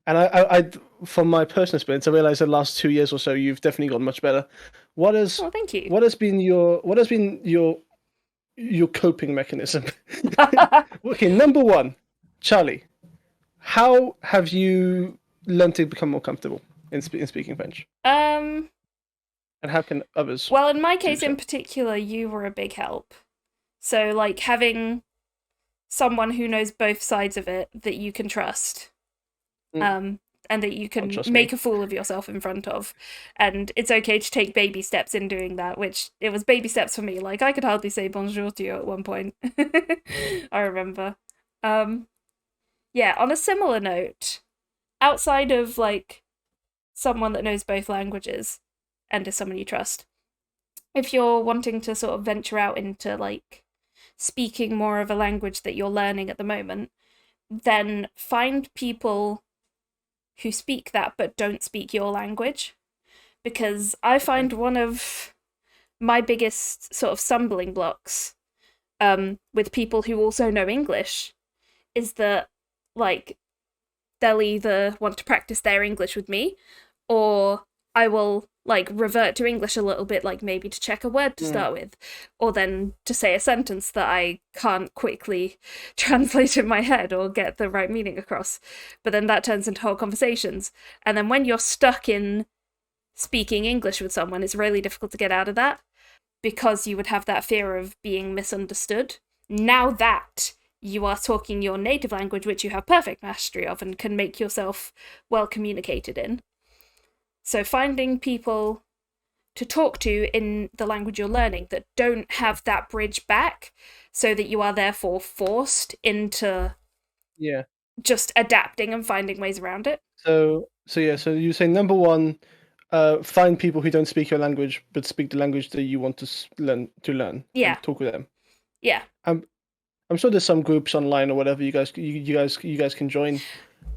B: And I, from my personal experience, I realized the last 2 years or so, you've definitely gotten much better.
A: Oh, thank you.
B: What has been your coping mechanism? Okay, number 1, Charlie. How have you learned to become more comfortable in speaking French?
A: Um.
B: And how can others?
A: Well, in my case
B: so?
A: in particular, you were a big help. So, like, having someone who knows both sides of it that you can trust, and that you can
B: trust
A: make
B: me.
A: a fool of yourself in front of. And it's okay to take baby steps in doing that, which it was baby steps for me. Like, I could hardly say bonjour to you at one point. I remember. Yeah, on a similar note, outside of, like, someone that knows both languages and is someone you trust, if you're wanting to sort of venture out into, like, speaking more of a language that you're learning at the moment, then find people who speak that but don't speak your language. Because I find one of my biggest sort of stumbling blocks with people who also know English is that, like, they'll either want to practice their English with me, or I will, like, revert to English a little bit, like maybe to check a word to start with, or then to say a sentence that I can't quickly translate in my head or get the right meaning across. But then that turns into whole conversations. And then when you're stuck in speaking English with someone, it's really difficult to get out of that, because you would have that fear of being misunderstood. Now that you are talking your native language, which you have perfect mastery of and can make yourself well communicated in. So finding people to talk to in the language you're learning that don't have that bridge back, so that you are therefore forced into just adapting and finding ways around it.
B: So you say number one, find people who don't speak your language but speak the language that you want to learn.
A: Yeah.
B: And talk with them.
A: Yeah.
B: I'm sure there's some groups online or whatever you guys can join.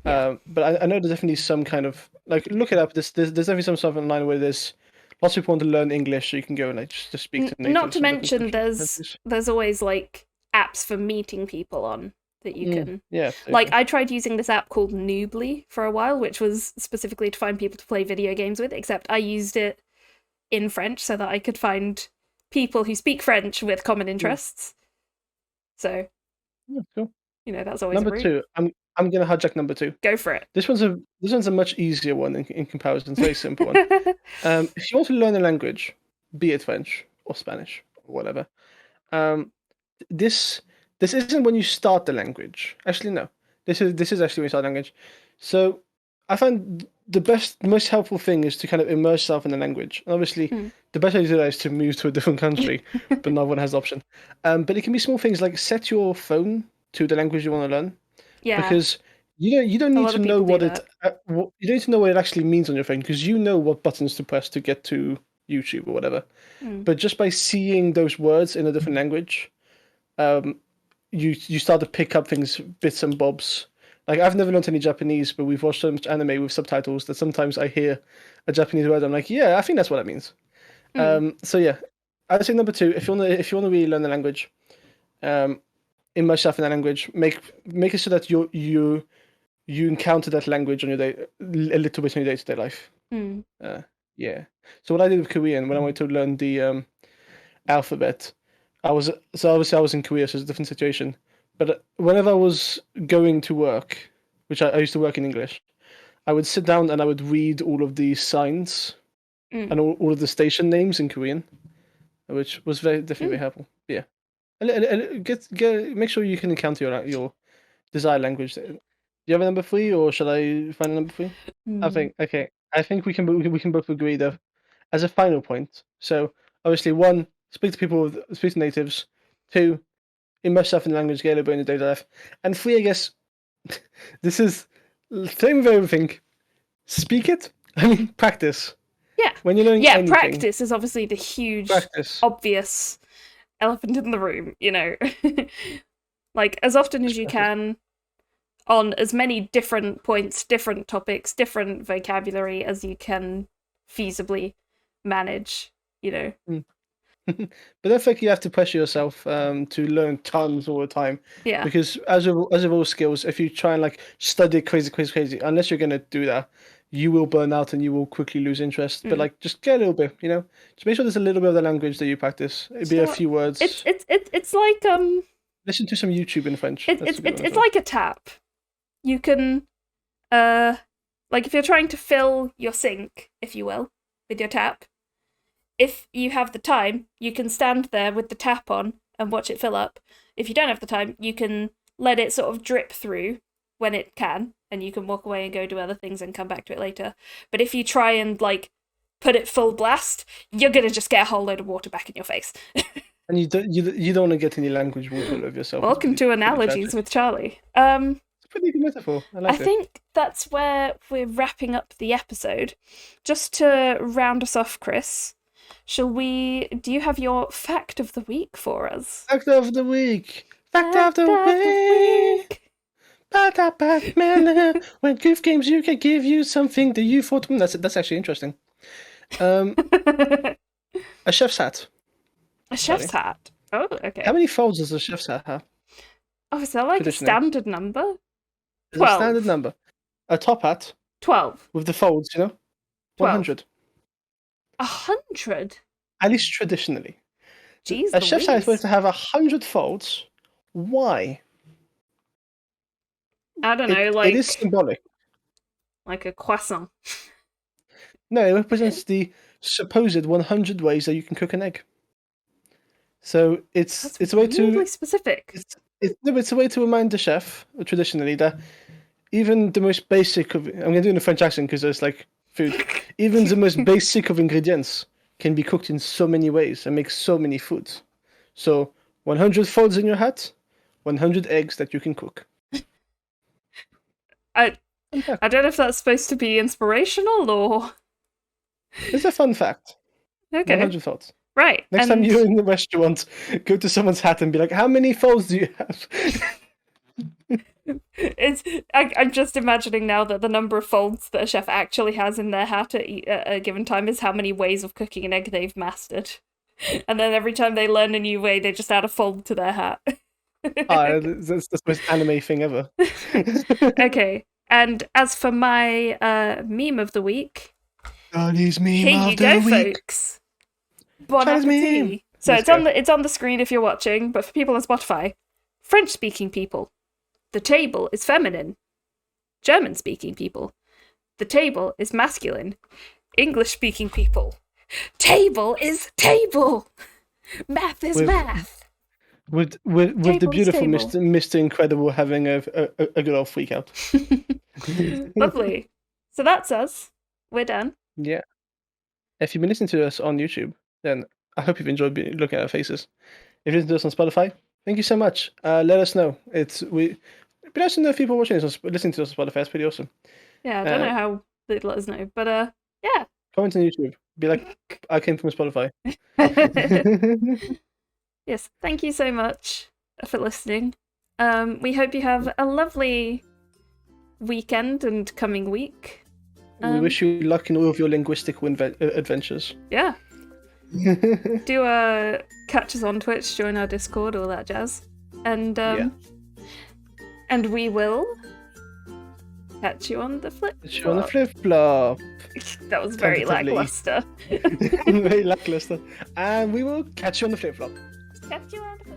A: Yeah.
B: But I know there's definitely some kind of, like, look it up. There's definitely some stuff online where there's lots of people want to learn English, so you can go and, like, just speak to natives.
A: Not to
B: in different
A: mention
B: countries.
A: there's always, like, apps for meeting people on that you can.
B: Yeah.
A: Like, I tried using this app called Noobly for a while, which was specifically to find people to play video games with, except I used it in French so that I could find people who speak French with common interests. So,
B: cool.
A: You know, that's always
B: number
A: a route.
B: 2. I'm gonna hijack number 2.
A: Go for it.
B: This one's a much easier one in comparison. It's a very simple one. If you want to learn a language, be it French or Spanish or whatever, this isn't when you start the language. Actually, no. This is actually when you start the language. So I find the most helpful thing is to kind of immerse yourself in the language. And obviously, the best way to do that is to move to a different country, but not everyone has the option. But it can be small things like set your phone to the language you want to learn.
A: Yeah.
B: Because you don't need to know what you don't need to know what it actually means on your phone, because you know what buttons to press to get to YouTube or whatever. But just by seeing those words in a different language, you start to pick up things, bits and bobs. Like, I've never learned any Japanese, but we've watched so much anime with subtitles that sometimes I hear a Japanese word, I'm like, yeah, I think that's what that means. So yeah, I'd say number 2, if you wanna really learn the language, immerse yourself in that language. Make it so that you encounter that language on your day a little bit in your day-to-day life. Yeah. So what I did with Korean when I wanted to learn the alphabet, obviously I was in Korea, so it's a different situation. But whenever I was going to work, which I used to work in English, I would sit down and I would read all of the signs and all of the station names in Korean, which was definitely very helpful. Yeah. Make sure you can encounter your desired language. Do you have a number 3, or shall I find a number 3? I think we can both agree that as a final point. So obviously, 1, speak to natives. 2, immerse yourself in the language, get a little bit in your daily life. And 3, I guess, this is same with everything. Speak it. I mean, practice.
A: Yeah.
B: When you're learning anything,
A: practice is obviously the huge, obvious elephant in the room, you know. Like, as often as you can, on as many different points, different topics, different vocabulary as you can feasibly manage, you know.
B: But I think you have to pressure yourself to learn tons all the time.
A: Yeah.
B: Because as with all skills, if you try and, like, study crazy, unless you're gonna do that, you will burn out and you will quickly lose interest. But, like, just get a little bit, you know. Just make sure there's a little bit of the language that you practice. It'd be a few words.
A: It's like
B: listen to some YouTube in French.
A: It's like a tap. You can Like if you're trying to fill your sink, if you will, with your tap, if you have the time, you can stand there with the tap on and watch it fill up. If you don't have the time, you can let it sort of drip through when it can, and you can walk away and go do other things and come back to it later. But if you try and, like, put it full blast, you're gonna just get a whole load of water back in your face.
B: And you don't want to get any language water all over yourself.
A: Welcome to Analogies with Charlie. It's
B: a pretty good metaphor. I like it.
A: I think that's where we're wrapping up the episode. Just to round us off, Chris, do you have your fact of the week for us?
B: Fact of the week. Fact of the week. When Goof Games UK give you something that you thought... That's actually interesting. A chef's hat.
A: A chef's hat? Oh, okay.
B: How many folds does a chef's hat have?
A: Oh, is that like a standard number?
B: It's a standard number. A top hat.
A: 12.
B: With the folds, 100.
A: 100?
B: At least traditionally.
A: Jeez,
B: a chef's hat is supposed to have 100 folds. Why?
A: I don't know, like...
B: It is symbolic.
A: Like a croissant.
B: No, it represents the supposed 100 ways that you can cook an egg. So it's a way to...
A: really specific.
B: It's a way to remind the chef, traditionally, that even the most basic of... I'm going to do it in a French accent because there's, like, food. Even the most basic of ingredients can be cooked in so many ways and make so many foods. So 100 folds in your hat, 100 eggs that you can cook.
A: I don't know if that's supposed to be inspirational or...
B: It's a fun fact.
A: Okay.
B: 100 folds.
A: Right.
B: Next time you're in the restaurant, go to someone's hat and be like, how many folds do you have?
A: I'm just imagining now that the number of folds that a chef actually has in their hat at a given time is how many ways of cooking an egg they've mastered. And then every time they learn a new way, they just add a fold to their hat.
B: That's the most anime thing ever.
A: Okay. And as for my meme of the week...
B: Charlie's meme
A: here you go, folks. Bon appetit. So it's on the screen if you're watching, but for people on Spotify, French-speaking people, the table is feminine. German-speaking people, the table is masculine. English-speaking people, table is table. Math is math.
B: With the beautiful Mr. Incredible having a good old freak out.
A: Lovely. So that's us. We're done.
B: Yeah. If you've been listening to us on YouTube, then I hope you've enjoyed looking at our faces. If you listen to us on Spotify, thank you so much. Let us know. It'd be nice to know if people are watching this, listening to us on Spotify. It's pretty awesome.
A: Yeah, I don't know how they'd let us know, but yeah.
B: Comment on YouTube. Be like, I came from Spotify.
A: Yes, thank you so much for listening. We hope you have a lovely weekend and coming week.
B: We wish you luck in all of your linguistic adventures.
A: Yeah. Do catch us on Twitch, join our Discord, all that jazz. And and we will catch you on the flip.
B: Catch you on the flip-flop.
A: That was very lackluster.
B: Very lackluster. And we will catch you on the flip-flop.
A: Catch you on the